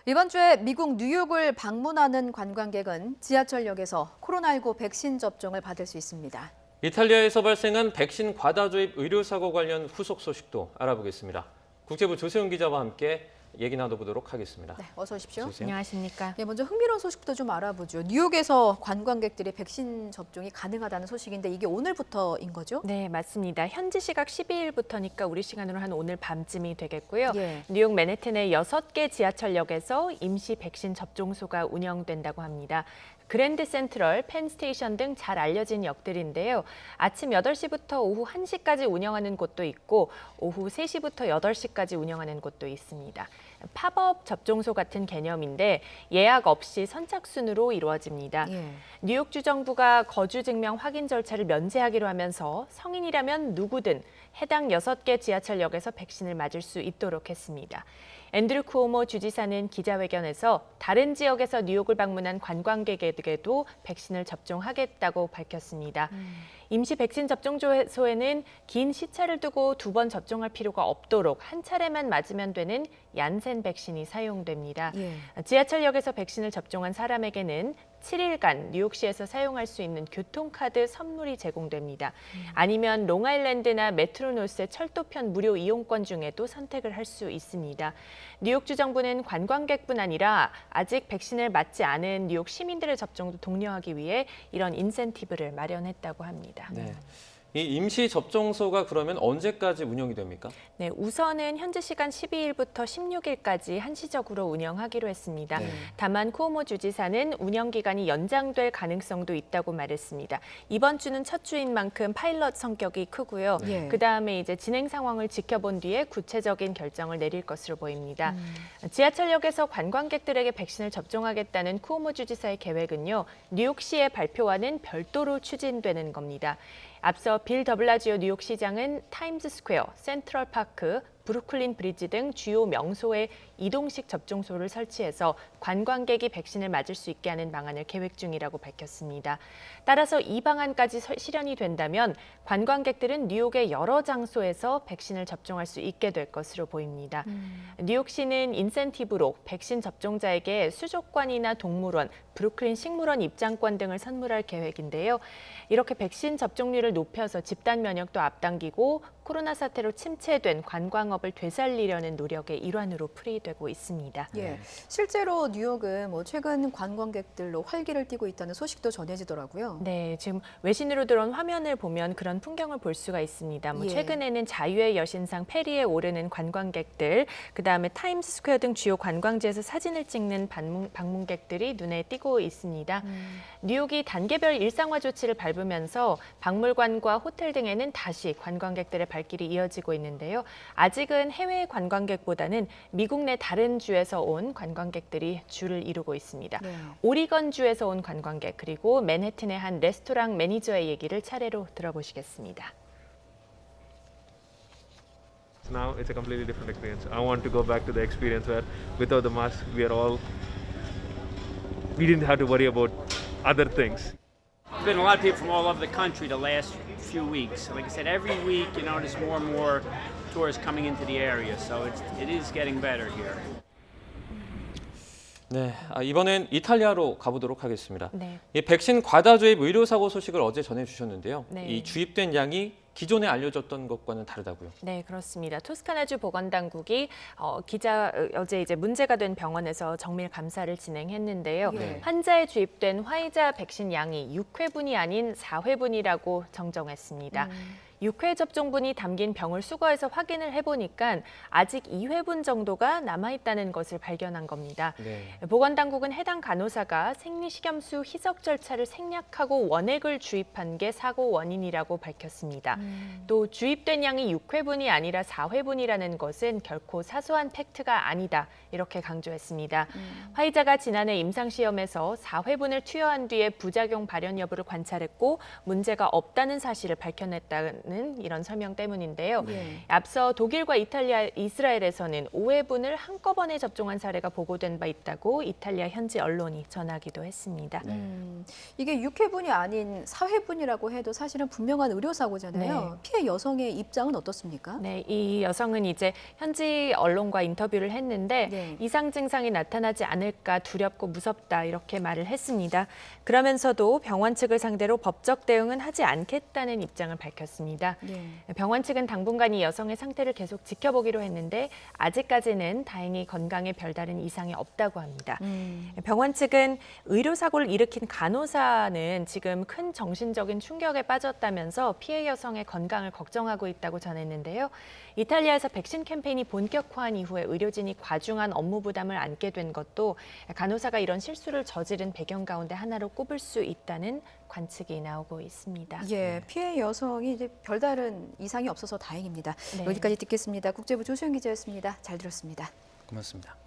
이번 주에 미국 뉴욕을 방문하는 관광객은 지하철역에서 코로나19 백신 접종을 받을 수 있습니다. 이탈리아에서 발생한 백신 과다 조입 의료사고 관련 후속 소식도 알아보겠습니다. 국제부 조세훈 기자와 함께 얘기 나눠보도록 하겠습니다. 네, 어서 오십시오. 어서 오세요. 안녕하십니까. 네, 먼저 흥미로운 소식부터 좀 알아보죠. 뉴욕에서 관광객들이 백신 접종이 가능하다는 소식인데 이게 오늘부터인 거죠? 네, 맞습니다. 현지 시각 12일부터니까 우리 시간으로 한 오늘 밤쯤이 되겠고요. 예. 뉴욕 맨해튼의 6개 지하철역에서 임시 백신 접종소가 운영된다고 합니다. 그랜드 센트럴, 펜스테이션 등 잘 알려진 역들인데요. 아침 8시부터 오후 1시까지 운영하는 곳도 있고 오후 3시부터 8시까지 운영하는 곳도 있습니다. 팝업 접종소 같은 개념인데 예약 없이 선착순으로 이루어집니다. 예. 뉴욕주 정부가 거주 증명 확인 절차를 면제하기로 하면서 성인이라면 누구든 해당 6개 지하철역에서 백신을 맞을 수 있도록 했습니다. 앤드류 쿠오모 주지사는 기자회견에서 다른 지역에서 뉴욕을 방문한 관광객에게도 백신을 접종하겠다고 밝혔습니다. 임시 백신 접종소에는 긴 시차를 두고 2번 접종할 필요가 없도록 한 차례만 맞으면 되는 얀센 백신이 사용됩니다. 예. 지하철역에서 백신을 접종한 사람에게는 7일간 뉴욕시에서 사용할 수 있는 교통카드 선물이 제공됩니다. 아니면 롱아일랜드나 메트로노스의 철도편 무료 이용권 중에도 선택을 할 수 있습니다. 뉴욕주 정부는 관광객뿐 아니라 아직 백신을 맞지 않은 뉴욕 시민들의 접종도 독려하기 위해 이런 인센티브를 마련했다고 합니다. 네. 이 임시 접종소가 그러면 언제까지 운영이 됩니까? 네, 우선은 현지 시간 12일부터 16일까지 한시적으로 운영하기로 했습니다. 네. 다만 쿠오모 주지사는 운영 기간이 연장될 가능성도 있다고 말했습니다. 이번 주는 첫 주인 만큼 파일럿 성격이 크고요. 예. 그다음에 이제 진행 상황을 지켜본 뒤에 구체적인 결정을 내릴 것으로 보입니다. 지하철역에서 관광객들에게 백신을 접종하겠다는 쿠오모 주지사의 계획은요. 뉴욕시의 발표와는 별도로 추진되는 겁니다. 앞서 빌 더블라지오 뉴욕시장은 타임즈스퀘어, 센트럴파크, 브루클린 브리지 등 주요 명소에 이동식 접종소를 설치해서 관광객이 백신을 맞을 수 있게 하는 방안을 계획 중이라고 밝혔습니다. 따라서 이 방안까지 실현이 된다면 관광객들은 뉴욕의 여러 장소에서 백신을 접종할 수 있게 될 것으로 보입니다. 뉴욕시는 인센티브로 백신 접종자에게 수족관이나 동물원, 브루클린 식물원 입장권 등을 선물할 계획인데요. 이렇게 백신 접종률을 높여서 집단 면역도 앞당기고 코로나 사태로 침체된 관광업을 되살리려는 노력의 일환으로 풀이되고 있습니다. 예. 실제로 뉴욕은 최근 관광객들로 활기를 띠고 있다는 소식도 전해지더라고요. 네, 지금 외신으로 들어온 화면을 보면 그런 풍경을 볼 수가 있습니다. 예. 최근에는 자유의 여신상 페리에 오르는 관광객들, 그다음에 타임스스퀘어 등 주요 관광지에서 사진을 찍는 방문객들이 눈에 띄고 있습니다. 뉴욕이 단계별 일상화 조치를 밟으면서 박물관과 호텔 등에는 다시 관광객들의 발길이 이어지고 있는데요. 아직은 해외 관광객보다는 미국 내 다른 주에서 온 관광객들이 줄을 이루고 있습니다. 네. 오리건 주에서 온 관광객 그리고 맨해튼의 한 레스토랑 매니저의 얘기를 차례로 들어보시겠습니다. Now it's a completely different experience. I want to go back to the experience where without the mask we didn't have to worry about other things. There's been a lot of people from all over the country the last few weeks. Like I said, every week, there's more and more tourists coming into the area, so it is getting better here. 네, 이번엔 이탈리아로 가보도록 하겠습니다. 네. 이 백신 과다 주입 의료사고 소식을 어제 전해주셨는데요. 네. 이 주입된 양이 기존에 알려졌던 것과는 다르다고요. 네, 그렇습니다. 토스카나주 보건당국이 어제 이제 문제가 된 병원에서 정밀 감사를 진행했는데요. 네. 환자에 주입된 화이자 백신 양이 6회분이 아닌 4회분이라고 정정했습니다. 6회 접종분이 담긴 병을 수거해서 확인을 해보니까 아직 2회분 정도가 남아있다는 것을 발견한 겁니다. 네. 보건당국은 해당 간호사가 생리식염수 희석 절차를 생략하고 원액을 주입한 게 사고 원인이라고 밝혔습니다. 또 주입된 양이 6회분이 아니라 4회분이라는 것은 결코 사소한 팩트가 아니다 이렇게 강조했습니다. 화이자가 지난해 임상시험에서 4회분을 투여한 뒤에 부작용 발현 여부를 관찰했고 문제가 없다는 사실을 밝혀냈다는 있다는 이런 설명 때문인데요. 예. 앞서 독일과 이탈리아, 이스라엘에서는 5회분을 한꺼번에 접종한 사례가 보고된 바 있다고 이탈리아 현지 언론이 전하기도 했습니다. 이게 6회분이 아닌 4회분이라고 해도 사실은 분명한 의료사고잖아요. 피해 여성의 입장은 어떻습니까? 네, 이 여성은 이제 현지 언론과 인터뷰를 했는데 네. 이상 증상이 나타나지 않을까 두렵고 무섭다 이렇게 말을 했습니다. 그러면서도 병원 측을 상대로 법적 대응은 하지 않겠다는 입장을 밝혔습니다. 예. 병원 측은 당분간 이 여성의 상태를 계속 지켜보기로 했는데 아직까지는 다행히 건강에 별다른 이상이 없다고 합니다. 병원 측은 의료사고를 일으킨 간호사는 지금 큰 정신적인 충격에 빠졌다면서 피해 여성의 건강을 걱정하고 있다고 전했는데요. 이탈리아에서 백신 캠페인이 본격화한 이후에 의료진이 과중한 업무 부담을 안게 된 것도 간호사가 이런 실수를 저지른 배경 가운데 하나로 꼽을 수 있다는 관측이 나오고 있습니다. 예, 피해 여성이 이제 별다른 이상이 없어서 다행입니다. 네. 여기까지 듣겠습니다. 국제부 조수영 기자였습니다. 잘 들었습니다. 고맙습니다.